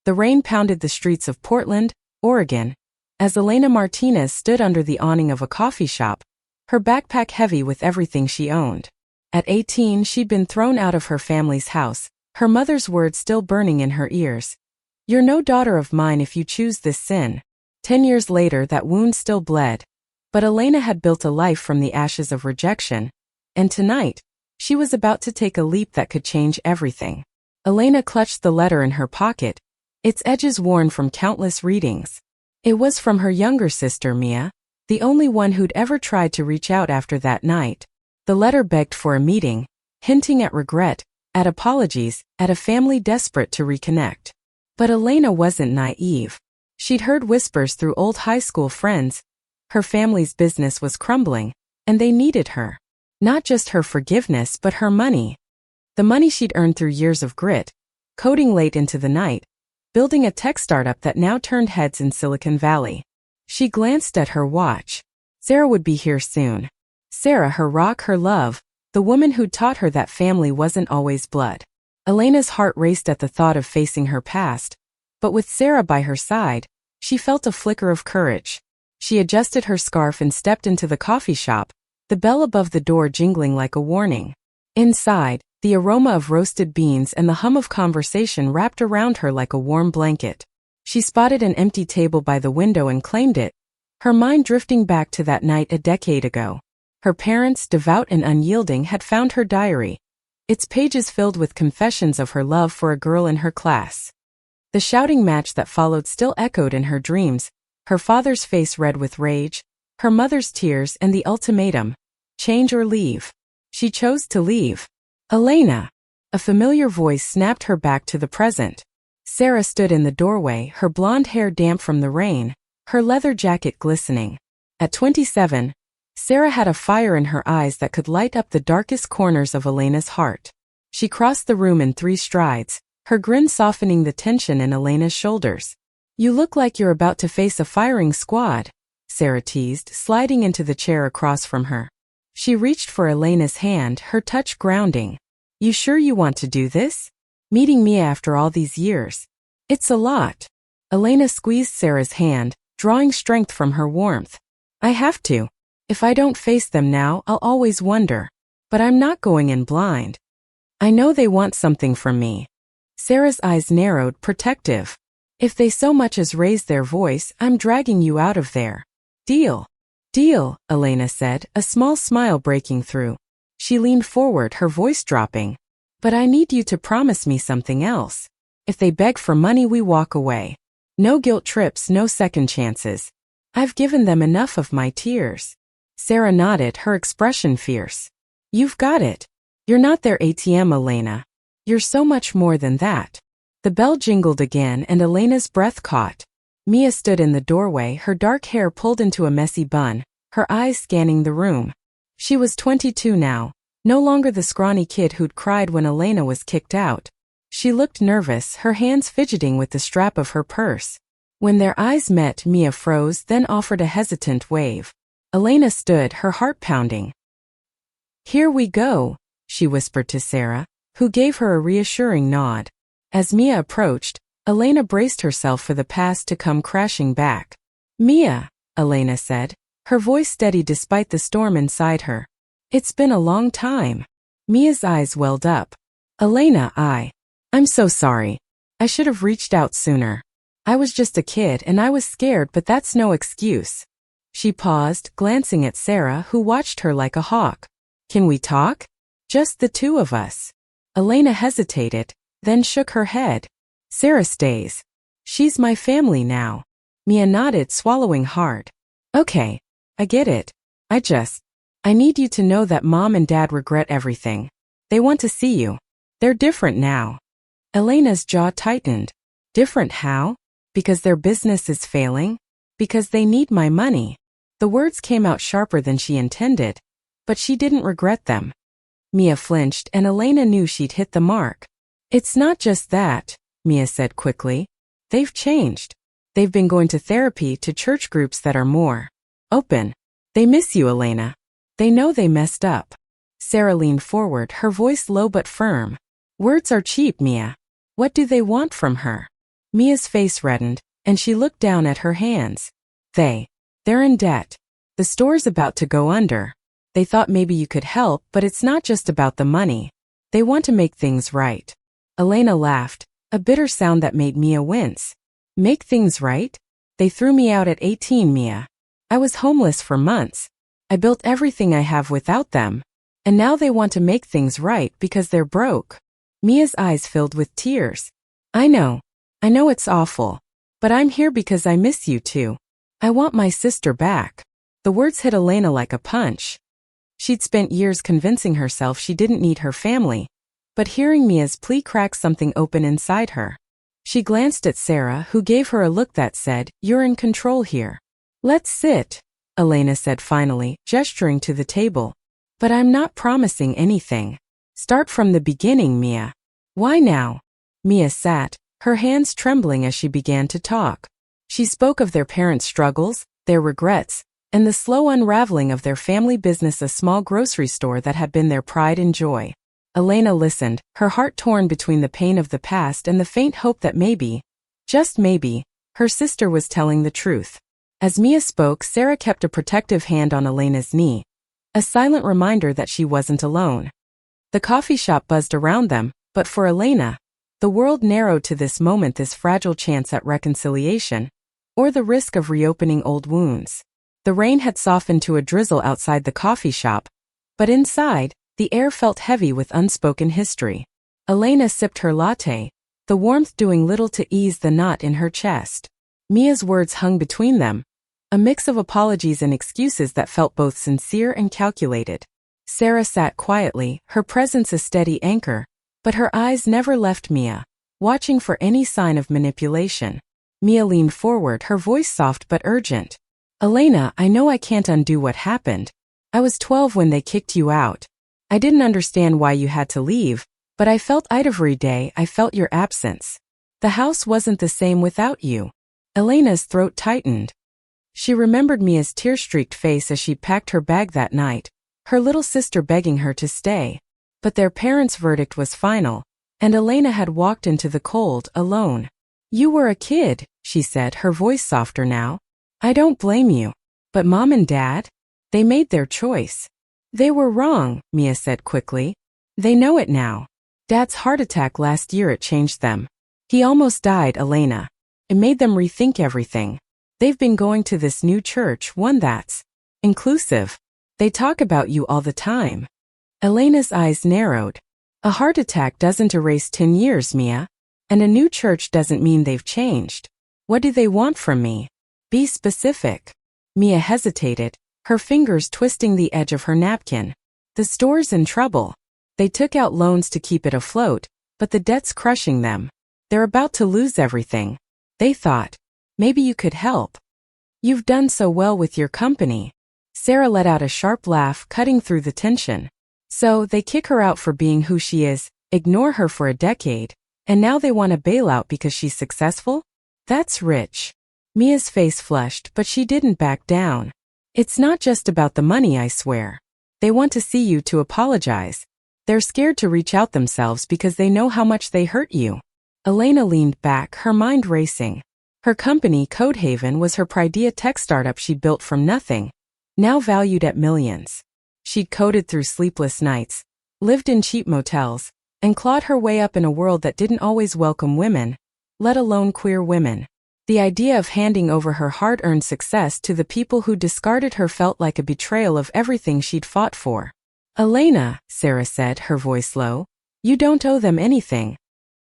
The rain pounded the streets of Portland, Oregon, as Elena Martinez stood under the awning of a coffee shop, her backpack heavy with everything she owned. At 18, she'd been thrown out of her family's house, her mother's words still burning in her ears. "You're no daughter of mine if you choose this sin." 10 years later, that wound still bled. But Elena had built a life from the ashes of rejection, and tonight, she was about to take a leap that could change everything. Elena clutched the letter in her pocket, its edges worn from countless readings. It was from her younger sister Mia, the only one who'd ever tried to reach out after that night. The letter begged for a meeting, hinting at regret, at apologies, at a family desperate to reconnect. But Elena wasn't naive. She'd heard whispers through old high school friends. Her family's business was crumbling, and they needed her. Not just her forgiveness but her money. The money she'd earned through years of grit, coding late into the night, building a tech startup that now turned heads in Silicon Valley. She glanced at her watch. Sarah would be here soon. Sarah, her rock, her love, the woman who'd taught her that family wasn't always blood. Elena's heart raced at the thought of facing her past, but with Sarah by her side, she felt a flicker of courage. She adjusted her scarf and stepped into the coffee shop, the bell above the door jingling like a warning. Inside, the aroma of roasted beans and the hum of conversation wrapped around her like a warm blanket. She spotted an empty table by the window and claimed it, her mind drifting back to that night a decade ago. Her parents, devout and unyielding, had found her diary, its pages filled with confessions of her love for a girl in her class. The shouting match that followed still echoed in her dreams, her father's face red with rage, her mother's tears, and the ultimatum: change or leave. She chose to leave. "Elena!" A familiar voice snapped her back to the present. Sarah stood in the doorway, her blonde hair damp from the rain, her leather jacket glistening. At 27, Sarah had a fire in her eyes that could light up the darkest corners of Elena's heart. She crossed the room in 3 strides, her grin softening the tension in Elena's shoulders. "You look like you're about to face a firing squad," Sarah teased, sliding into the chair across from her. She reached for Elena's hand, her touch grounding. "You sure you want to do this? Meeting Mia after all these years? It's a lot." Elena squeezed Sarah's hand, drawing strength from her warmth. "I have to. If I don't face them now, I'll always wonder. But I'm not going in blind. I know they want something from me." Sarah's eyes narrowed, protective. "If they so much as raise their voice, I'm dragging you out of there." "Deal." "Deal," Elena said, a small smile breaking through. She leaned forward, her voice dropping. "But I need you to promise me something else. If they beg for money, we walk away. No guilt trips, no second chances. I've given them enough of my tears." Sarah nodded, her expression fierce. "You've got it. You're not their ATM, Elena. You're so much more than that." The bell jingled again and Elena's breath caught. Mia stood in the doorway, her dark hair pulled into a messy bun, her eyes scanning the room. She was 22 now, no longer the scrawny kid who'd cried when Elena was kicked out. She looked nervous, her hands fidgeting with the strap of her purse. When their eyes met, Mia froze, then offered a hesitant wave. Elena stood, her heart pounding. "Here we go," she whispered to Sarah, who gave her a reassuring nod. As Mia approached, Elena braced herself for the past to come crashing back. "Mia," Elena said, her voice steady despite the storm inside her. "It's been a long time." Mia's eyes welled up. "Elena, I'm so sorry. I should have reached out sooner. I was just a kid and I was scared, but that's no excuse." She paused, glancing at Sarah, who watched her like a hawk. "Can we talk? Just the two of us." Elena hesitated, then shook her head. "Sarah stays. She's my family now." Mia nodded, swallowing hard. "Okay, I get it. I need you to know that Mom and Dad regret everything. They want to see you. They're different now." Elena's jaw tightened. "Different how? Because their business is failing? Because they need my money?" The words came out sharper than she intended, but she didn't regret them. Mia flinched and Elena knew she'd hit the mark. "It's not just that," Mia said quickly. "They've changed. They've been going to therapy, to church groups that are more open. They miss you, Elena. They know they messed up." Sarah leaned forward, her voice low but firm. "Words are cheap, Mia. What do they want from her?" Mia's face reddened, and she looked down at her hands. They're in debt. The store's about to go under. They thought maybe you could help, but it's not just about the money. They want to make things right. Elena laughed, a bitter sound that made Mia wince. Make things right? They threw me out at 18, Mia. I was homeless for months. I built everything I have without them. And now they want to make things right because they're broke. Mia's eyes filled with tears. I know it's awful. But I'm here because I miss you too. I want my sister back. The words hit Elena like a punch. She'd spent years convincing herself she didn't need her family, but hearing Mia's plea cracked something open inside her. She glanced at Sarah, who gave her a look that said, "You're in control here." "Let's sit," Elena said finally, gesturing to the table. "But I'm not promising anything. Start from the beginning, Mia." "Why now?" Mia sat, her hands trembling as she began to talk. She spoke of their parents' struggles, their regrets, and the slow unraveling of their family business, a small grocery store that had been their pride and joy. Elena listened, her heart torn between the pain of the past and the faint hope that maybe, just maybe, her sister was telling the truth. As Mia spoke, Sarah kept a protective hand on Elena's knee, a silent reminder that she wasn't alone. The coffee shop buzzed around them, but for Elena, the world narrowed to this moment, this fragile chance at reconciliation, or the risk of reopening old wounds. The rain had softened to a drizzle outside the coffee shop, but inside, the air felt heavy with unspoken history. Elena sipped her latte, the warmth doing little to ease the knot in her chest. Mia's words hung between them, a mix of apologies and excuses that felt both sincere and calculated. Sarah sat quietly, her presence a steady anchor, but her eyes never left Mia, watching for any sign of manipulation. Mia leaned forward, her voice soft but urgent. "Elena, I know I can't undo what happened. I was 12 when they kicked you out. I didn't understand why you had to leave, but I felt it every day. I felt your absence. The house wasn't the same without you." Elena's throat tightened. She remembered Mia's tear-streaked face as she packed her bag that night, her little sister begging her to stay. But their parents' verdict was final, and Elena had walked into the cold, alone. "You were a kid," she said, her voice softer now. "I don't blame you. But Mom and Dad? They made their choice." "They were wrong," Mia said quickly. "They know it now. Dad's heart attack last year, it changed them. He almost died, Elena. It made them rethink everything. They've been going to this new church, one that's inclusive. They talk about you all the time." Elena's eyes narrowed. "A heart attack doesn't erase 10 years, Mia. And a new church doesn't mean they've changed. What do they want from me? Be specific." Mia hesitated, her fingers twisting the edge of her napkin. "The store's in trouble. They took out loans to keep it afloat, but the debt's crushing them. They're about to lose everything. They thought, maybe you could help. You've done so well with your company." Sarah let out a sharp laugh, cutting through the tension. "So they kick her out for being who she is, ignore her for a decade, and now they want a bailout because she's successful? That's rich." Mia's face flushed, but she didn't back down. "It's not just about the money, I swear. They want to see you to apologize. They're scared to reach out themselves because they know how much they hurt you." Elena leaned back, her mind racing. Her company, Codehaven, was her pridea tech startup she built from nothing, now valued at millions. She'd coded through sleepless nights, lived in cheap motels, and clawed her way up in a world that didn't always welcome women, let alone queer women. The idea of handing over her hard-earned success to the people who discarded her felt like a betrayal of everything she'd fought for. "Elena," Sarah said, her voice low, "you don't owe them anything.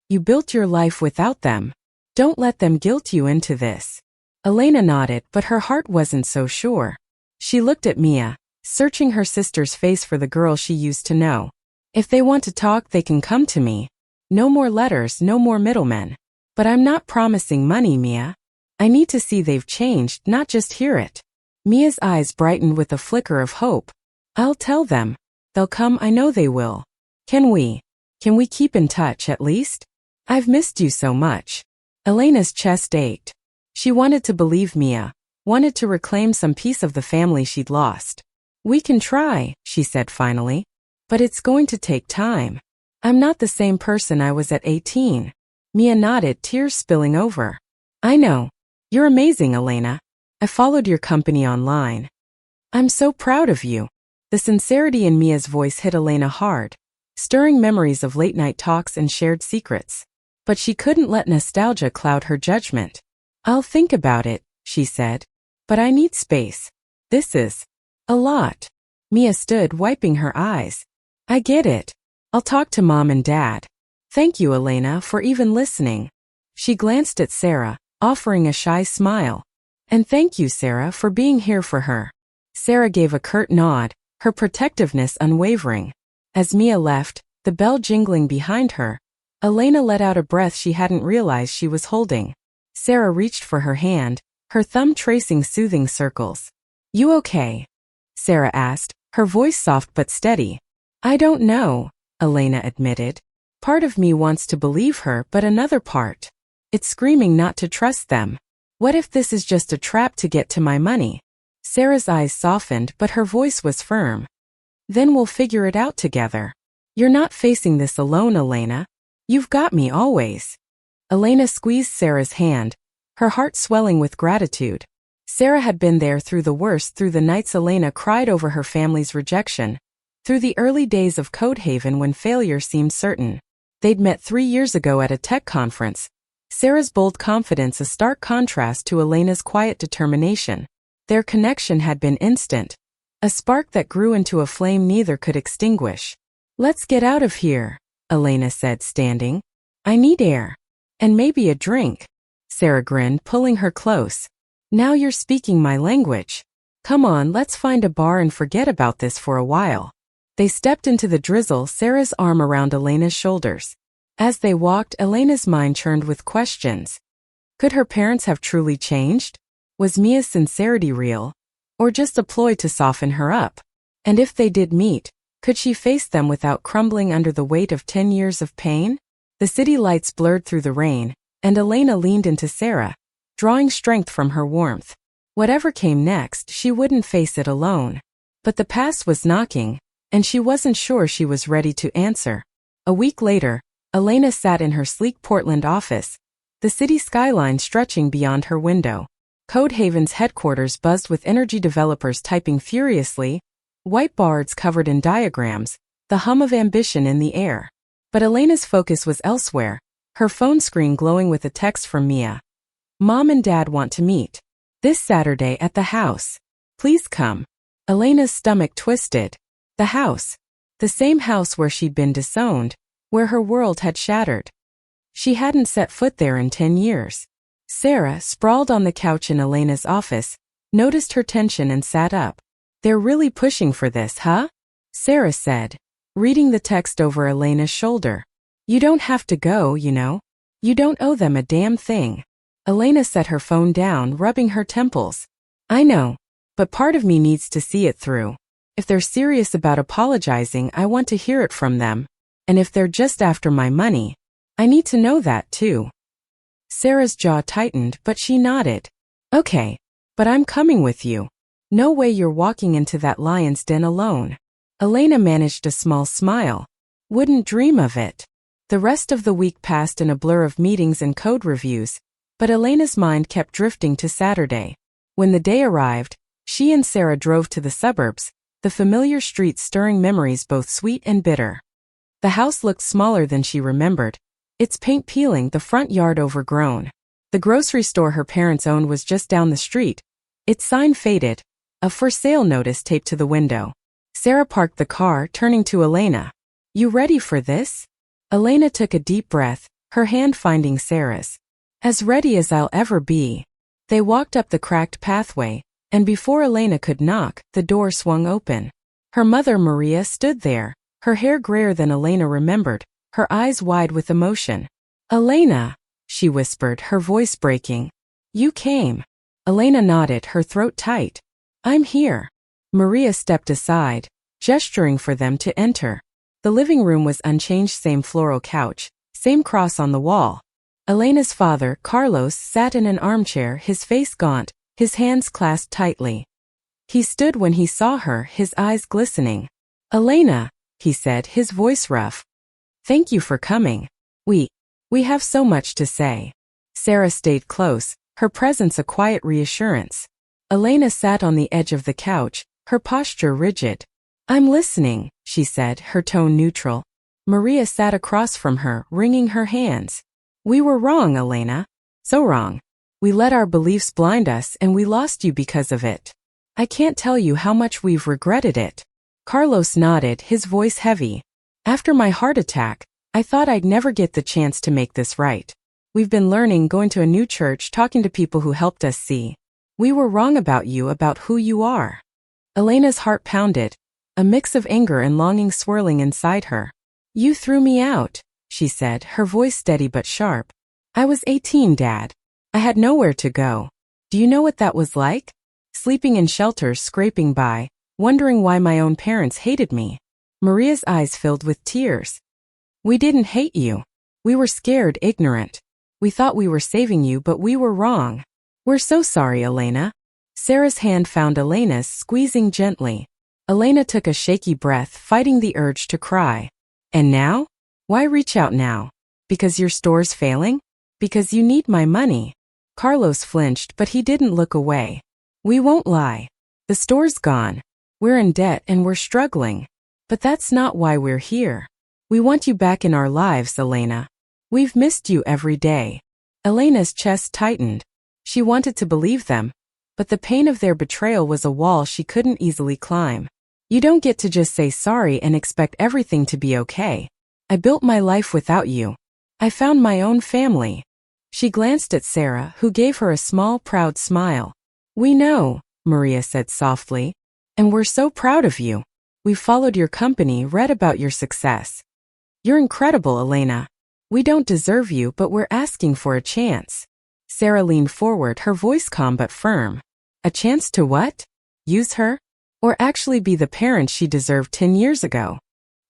You built your life without them. Don't let them guilt you into this." Elena nodded, but her heart wasn't so sure. She looked at Mia, searching her sister's face for the girl she used to know. "If they want to talk, they can come to me. No more letters, no more middlemen. But I'm not promising money, Mia. I need to see they've changed, not just hear it." Mia's eyes brightened with a flicker of hope. "I'll tell them. They'll come, I know they will. Can we keep in touch at least? I've missed you so much." Elena's chest ached. She wanted to believe Mia, wanted to reclaim some piece of the family she'd lost. "We can try," she said finally. "But it's going to take time. I'm not the same person I was at 18. Mia nodded, tears spilling over. I know. You're amazing, Elena. I followed your company online. I'm so proud of you. The sincerity in Mia's voice hit Elena hard, stirring memories of late-night talks and shared secrets. But she couldn't let nostalgia cloud her judgment. I'll think about it, she said. But I need space. This is a lot. Mia stood, wiping her eyes. I get it. I'll talk to Mom and Dad. Thank you, Elena, for even listening. She glanced at Sarah, offering a shy smile. And thank you, Sarah, for being here for her. Sarah gave a curt nod, her protectiveness unwavering. As Mia left, the bell jingling behind her, Elena let out a breath she hadn't realized she was holding. Sarah reached for her hand, her thumb tracing soothing circles. You okay? Sarah asked, her voice soft but steady. I don't know, Elena admitted. Part of me wants to believe her, but another part, it's screaming not to trust them. What if this is just a trap to get to my money? Sarah's eyes softened, but her voice was firm. Then we'll figure it out together. You're not facing this alone, Elena. You've got me always. Elena squeezed Sarah's hand, her heart swelling with gratitude. Sarah had been there through the worst, through the nights Elena cried over her family's rejection, through the early days of Codehaven when failure seemed certain. They'd met 3 years ago at a tech conference. Sarah's bold confidence a stark contrast to Elena's quiet determination. Their connection had been instant, a spark that grew into a flame neither could extinguish. Let's get out of here, Elena said, standing. I need air. And maybe a drink. Sarah grinned, pulling her close. Now you're speaking my language. Come on, let's find a bar and forget about this for a while. They stepped into the drizzle, Sarah's arm around Elena's shoulders. As they walked, Elena's mind churned with questions. Could her parents have truly changed? Was Mia's sincerity real? Or just a ploy to soften her up? And if they did meet, could she face them without crumbling under the weight of 10 years of pain? The city lights blurred through the rain, and Elena leaned into Sarah, drawing strength from her warmth. Whatever came next, she wouldn't face it alone. But the past was knocking, and she wasn't sure she was ready to answer. A week later, Elena sat in her sleek Portland office, the city skyline stretching beyond her window. Codehaven's headquarters buzzed with energy developers typing furiously, whiteboards covered in diagrams, the hum of ambition in the air. But Elena's focus was elsewhere, her phone screen glowing with a text from Mia. Mom and Dad want to meet. This Saturday at the house. Please come. Elena's stomach twisted. The house. The same house where she'd been disowned, where her world had shattered. She hadn't set foot there in 10 years. Sarah, sprawled on the couch in Elena's office, noticed her tension and sat up. They're really pushing for this, huh? Sarah said, reading the text over Elena's shoulder. You don't have to go, you know. You don't owe them a damn thing. Elena set her phone down, rubbing her temples. I know, but part of me needs to see it through. If they're serious about apologizing, I want to hear it from them. And if they're just after my money, I need to know that too. Sarah's jaw tightened, but she nodded. Okay, but I'm coming with you. No way you're walking into that lion's den alone. Elena managed a small smile. Wouldn't dream of it. The rest of the week passed in a blur of meetings and code reviews, but Elena's mind kept drifting to Saturday. When the day arrived, she and Sarah drove to the suburbs, the familiar streets stirring memories both sweet and bitter. The house looked smaller than she remembered, its paint peeling, the front yard overgrown. The grocery store her parents owned was just down the street, its sign faded, a for sale notice taped to the window. Sarah parked the car, turning to Elena. You ready for this? Elena took a deep breath, her hand finding Sarah's. As ready as I'll ever be. They walked up the cracked pathway, and before Elena could knock, the door swung open. Her mother, Maria, stood there, her hair grayer than Elena remembered, her eyes wide with emotion. Elena, she whispered, her voice breaking. You came. Elena nodded, her throat tight. I'm here. Maria stepped aside, gesturing for them to enter. The living room was unchanged, same floral couch, same cross on the wall. Elena's father, Carlos, sat in an armchair, his face gaunt, his hands clasped tightly. He stood when he saw her, his eyes glistening. Elena, he said, his voice rough. Thank you for coming. We have so much to say. Sarah stayed close, her presence a quiet reassurance. Elena sat on the edge of the couch, her posture rigid. I'm listening, she said, her tone neutral. Maria sat across from her, wringing her hands. We were wrong, Elena. So wrong. We let our beliefs blind us and we lost you because of it. I can't tell you how much we've regretted it. Carlos nodded, his voice heavy. After my heart attack, I thought I'd never get the chance to make this right. We've been learning, going to a new church, talking to people who helped us see. We were wrong about you, about who you are. Elena's heart pounded, a mix of anger and longing swirling inside her. You threw me out, she said, her voice steady but sharp. I was 18, Dad. I had nowhere to go. Do you know what that was like? Sleeping in shelters, scraping by, wondering why my own parents hated me. Maria's eyes filled with tears. We didn't hate you. We were scared, ignorant. We thought we were saving you, but we were wrong. We're so sorry, Elena. Sarah's hand found Elena's, squeezing gently. Elena took a shaky breath, fighting the urge to cry. And now? Why reach out now? Because your store's failing? Because you need my money? Carlos flinched, but he didn't look away. We won't lie. The store's gone. We're in debt and we're struggling. But that's not why we're here. We want you back in our lives, Elena. We've missed you every day. Elena's chest tightened. She wanted to believe them, but the pain of their betrayal was a wall she couldn't easily climb. You don't get to just say sorry and expect everything to be okay. I built my life without you. I found my own family. She glanced at Sarah, who gave her a small, proud smile. We know, Maria said softly. And we're so proud of you. We've followed your company, read about your success. You're incredible, Elena. We don't deserve you, but we're asking for a chance. Sarah leaned forward, her voice calm but firm. A chance to what? Use her? Or actually be the parent she deserved 10 years ago?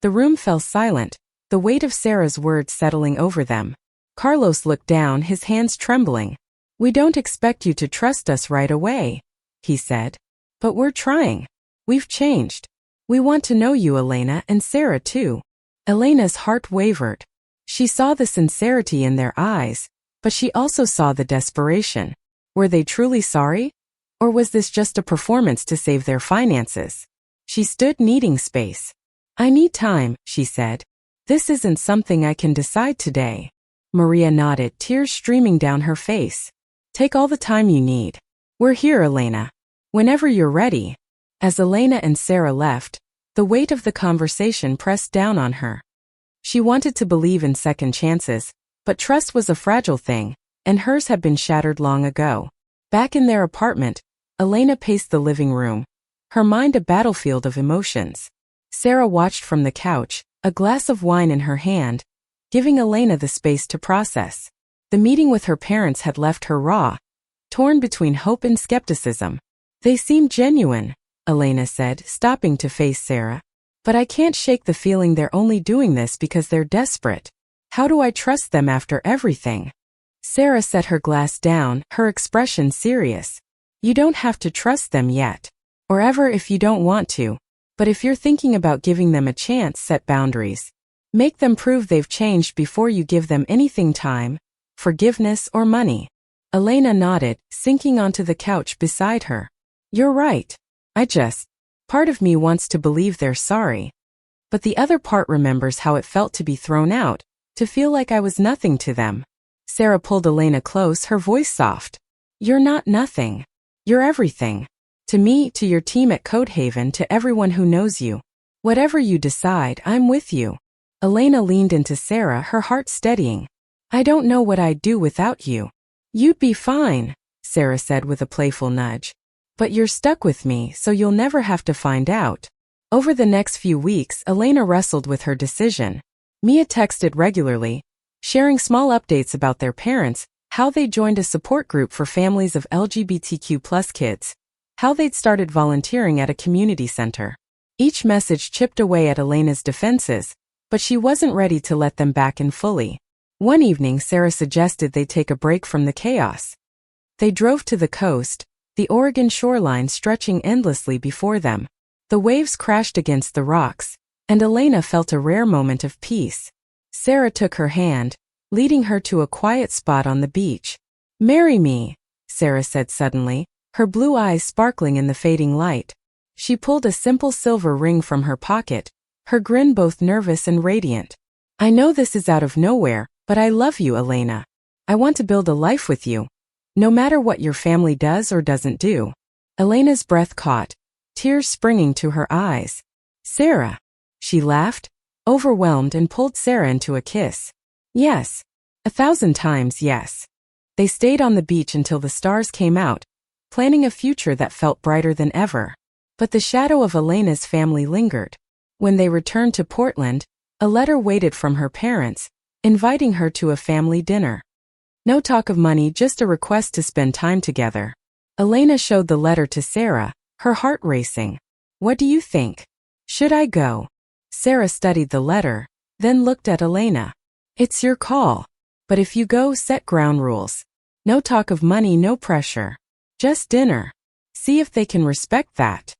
The room fell silent, the weight of Sarah's words settling over them. Carlos looked down, his hands trembling. We don't expect you to trust us right away, he said. But we're trying. We've changed. We want to know you, Elena, and Sarah too. Elena's heart wavered. She saw the sincerity in their eyes, but she also saw the desperation. Were they truly sorry? Or was this just a performance to save their finances? She stood, needing space. I need time, she said. This isn't something I can decide today. Maria nodded, tears streaming down her face. Take all the time you need. We're here, Elena. Whenever you're ready. As Elena and Sarah left, the weight of the conversation pressed down on her. She wanted to believe in second chances, but trust was a fragile thing, and hers had been shattered long ago. Back in their apartment, Elena paced the living room, her mind a battlefield of emotions. Sarah watched from the couch, a glass of wine in her hand, giving Elena the space to process. The meeting with her parents had left her raw, torn between hope and skepticism. They seemed genuine, Elena said, stopping to face Sarah. But I can't shake the feeling they're only doing this because they're desperate. How do I trust them after everything? Sarah set her glass down, her expression serious. You don't have to trust them yet. Or ever if you don't want to. But if you're thinking about giving them a chance, set boundaries. Make them prove they've changed before you give them anything: time, forgiveness, or money. Elena nodded, sinking onto the couch beside her. You're right. Part of me wants to believe they're sorry. But the other part remembers how it felt to be thrown out, to feel like I was nothing to them. Sarah pulled Elena close, her voice soft. You're not nothing. You're everything. To me, to your team at Codehaven, to everyone who knows you. Whatever you decide, I'm with you. Elena leaned into Sarah, her heart steadying. I don't know what I'd do without you. You'd be fine, Sarah said with a playful nudge. But you're stuck with me, so you'll never have to find out. Over the next few weeks, Elena wrestled with her decision. Mia texted regularly, sharing small updates about their parents, how they joined a support group for families of LGBTQ+ kids, how they'd started volunteering at a community center. Each message chipped away at Elena's defenses, but she wasn't ready to let them back in fully. One evening, Sarah suggested they take a break from the chaos. They drove to the coast, the Oregon shoreline stretching endlessly before them. The waves crashed against the rocks, and Elena felt a rare moment of peace. Sarah took her hand, leading her to a quiet spot on the beach. "Marry me," Sarah said suddenly, her blue eyes sparkling in the fading light. She pulled a simple silver ring from her pocket, her grin both nervous and radiant. "I know this is out of nowhere, but I love you, Elena. I want to build a life with you, no matter what your family does or doesn't do." Elena's breath caught, tears springing to her eyes. "Sarah," she laughed, overwhelmed, and pulled Sarah into a kiss. "Yes. 1,000 times yes." They stayed on the beach until the stars came out, planning a future that felt brighter than ever. But the shadow of Elena's family lingered. When they returned to Portland, a letter waited from her parents, inviting her to a family dinner. No talk of money, just a request to spend time together. Elena showed the letter to Sarah, her heart racing. "What do you think? Should I go?" Sarah studied the letter, then looked at Elena. "It's your call. But if you go, set ground rules. No talk of money, no pressure. Just dinner. See if they can respect that."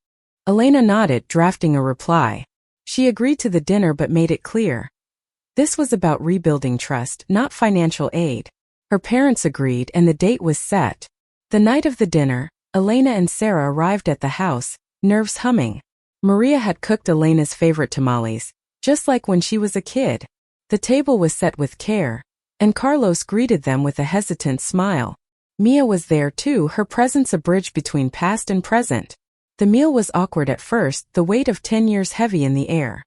Elena nodded, drafting a reply. She agreed to the dinner but made it clear. This was about rebuilding trust, not financial aid. Her parents agreed and the date was set. The night of the dinner, Elena and Sarah arrived at the house, nerves humming. Maria had cooked Elena's favorite tamales, just like when she was a kid. The table was set with care, and Carlos greeted them with a hesitant smile. Mia was there too, her presence a bridge between past and present. The meal was awkward at first, the weight of 10 years heavy in the air.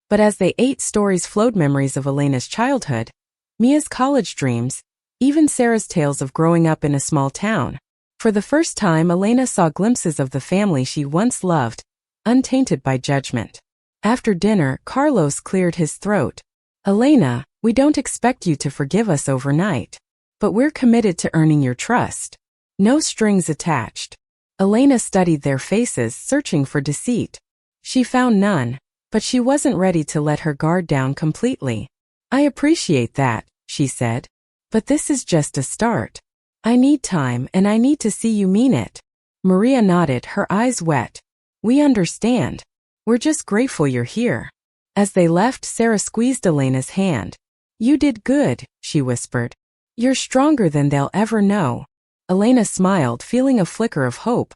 But as they ate, stories flowed, memories of Elena's childhood, Mia's college dreams, even Sarah's tales of growing up in a small town. For the first time, Elena saw glimpses of the family she once loved, untainted by judgment. After dinner, Carlos cleared his throat. "Elena, we don't expect you to forgive us overnight. But we're committed to earning your trust. No strings attached." Elena studied their faces, searching for deceit. She found none, but she wasn't ready to let her guard down completely. "I appreciate that," she said. "But this is just a start. I need time and I need to see you mean it." Maria nodded, her eyes wet. "We understand. We're just grateful you're here." As they left, Sarah squeezed Elena's hand. "You did good," she whispered. "You're stronger than they'll ever know." Elena smiled, feeling a flicker of hope.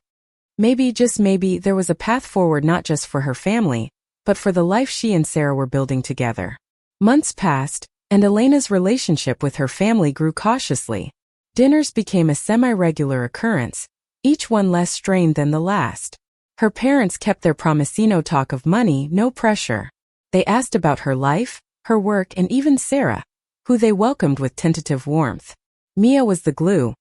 Maybe, just maybe, there was a path forward, not just for her family, but for the life she and Sarah were building together. Months passed, and Elena's relationship with her family grew cautiously. Dinners became a semi-regular occurrence, each one less strained than the last. Her parents kept their promise, no talk of money, no pressure. They asked about her life, her work, and even Sarah, who they welcomed with tentative warmth. Mia was the glue,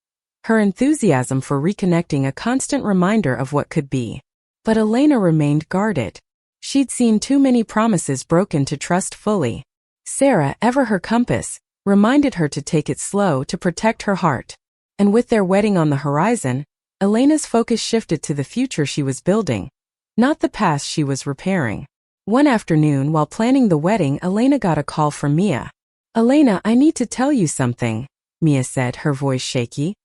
her enthusiasm for reconnecting a constant reminder of what could be. But Elena remained guarded. She'd seen too many promises broken to trust fully. Sarah, ever her compass, reminded her to take it slow, to protect her heart. And with their wedding on the horizon, Elena's focus shifted to the future she was building, not the past she was repairing. One afternoon, while planning the wedding, Elena got a call from Mia. "Elena, I need to tell you something," Mia said, her voice shaky.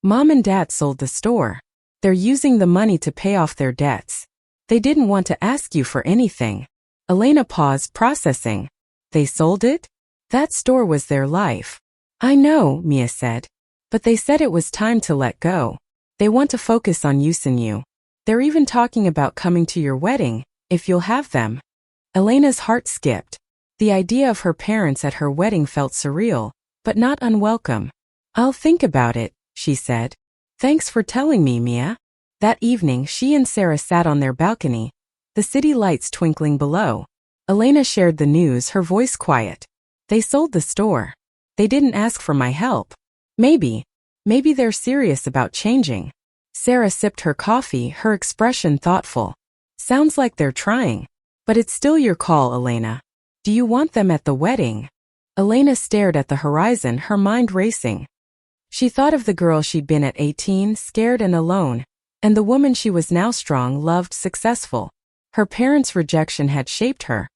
"Mom and Dad sold the store. They're using the money to pay off their debts. They didn't want to ask you for anything." Elena paused, processing. "They sold it? That store was their life." "I know," Mia said. "But they said it was time to let go. They want to focus on using you. They're even talking about coming to your wedding, if you'll have them." Elena's heart skipped. The idea of her parents at her wedding felt surreal, but not unwelcome. "I'll think about it," she said. "Thanks for telling me, Mia." That evening, she and Sarah sat on their balcony, the city lights twinkling below. Elena shared the news, her voice quiet. "They sold the store. They didn't ask for my help. Maybe they're serious about changing." Sarah sipped her coffee, her expression thoughtful. "Sounds like they're trying. But it's still your call, Elena. Do you want them at the wedding?" Elena stared at the horizon, her mind racing. She thought of the girl she'd been at 18, scared and alone, and the woman she was now, strong, loved, successful. Her parents' rejection had shaped her,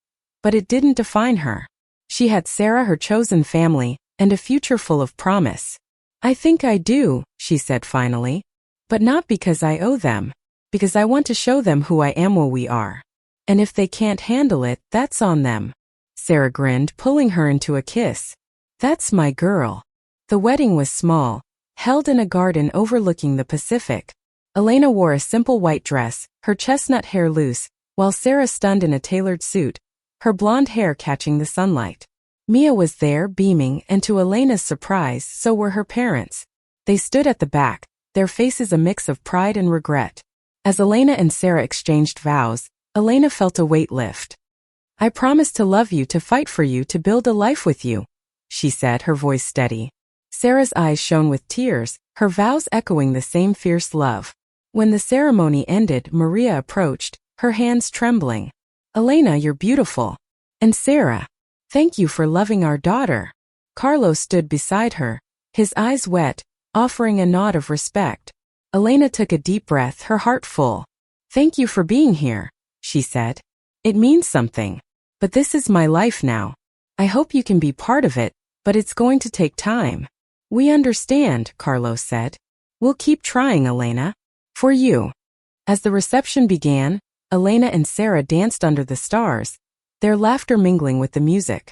but it didn't define her. She had Sarah, her chosen family, and a future full of promise. "I think I do," she said finally. "But not because I owe them. Because I want to show them who I am while we are. And if they can't handle it, that's on them." Sarah grinned, pulling her into a kiss. That's my girl. The wedding was small, held in a garden overlooking the Pacific. Elena wore a simple white dress, her chestnut hair loose, while Sarah stunned in a tailored suit, her blonde hair catching the sunlight. Mia was there, beaming, and to Elena's surprise, so were her parents. They stood at the back, their faces a mix of pride and regret. As Elena and Sarah exchanged vows, Elena felt a weight lift. "I promise to love you, to fight for you, to build a life with you," she said, her voice steady. Sarah's eyes shone with tears, her vows echoing the same fierce love. When the ceremony ended, Maria approached, her hands trembling. "Elena, you're beautiful. And Sarah, thank you for loving our daughter." Carlos stood beside her, his eyes wet, offering a nod of respect. Elena took a deep breath, her heart full. "Thank you for being here," she said. "It means something. But this is my life now. I hope you can be part of it, but it's going to take time." "We understand," Carlos said. "We'll keep trying, Elena. For you." As the reception began, Elena and Sarah danced under the stars, their laughter mingling with the music.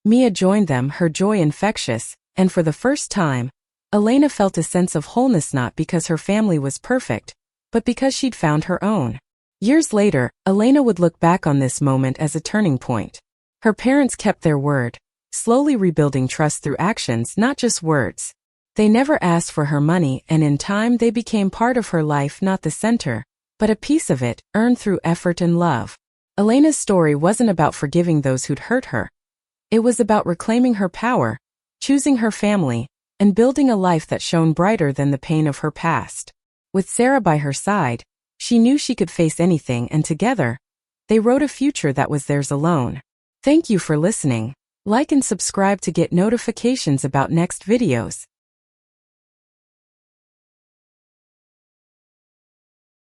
Mia joined them, her joy infectious, and for the first time, Elena felt a sense of wholeness, not because her family was perfect, but because she'd found her own. Years later, Elena would look back on this moment as a turning point. Her parents kept their word, slowly rebuilding trust through actions, not just words. They never asked for her money, and in time they became part of her life, not the center, but a piece of it, earned through effort and love. Elena's story wasn't about forgiving those who'd hurt her. It was about reclaiming her power, choosing her family, and building a life that shone brighter than the pain of her past. With Sarah by her side, she knew she could face anything, and together, they wrote a future that was theirs alone. Thank you for listening. Like and subscribe to get notifications about next videos.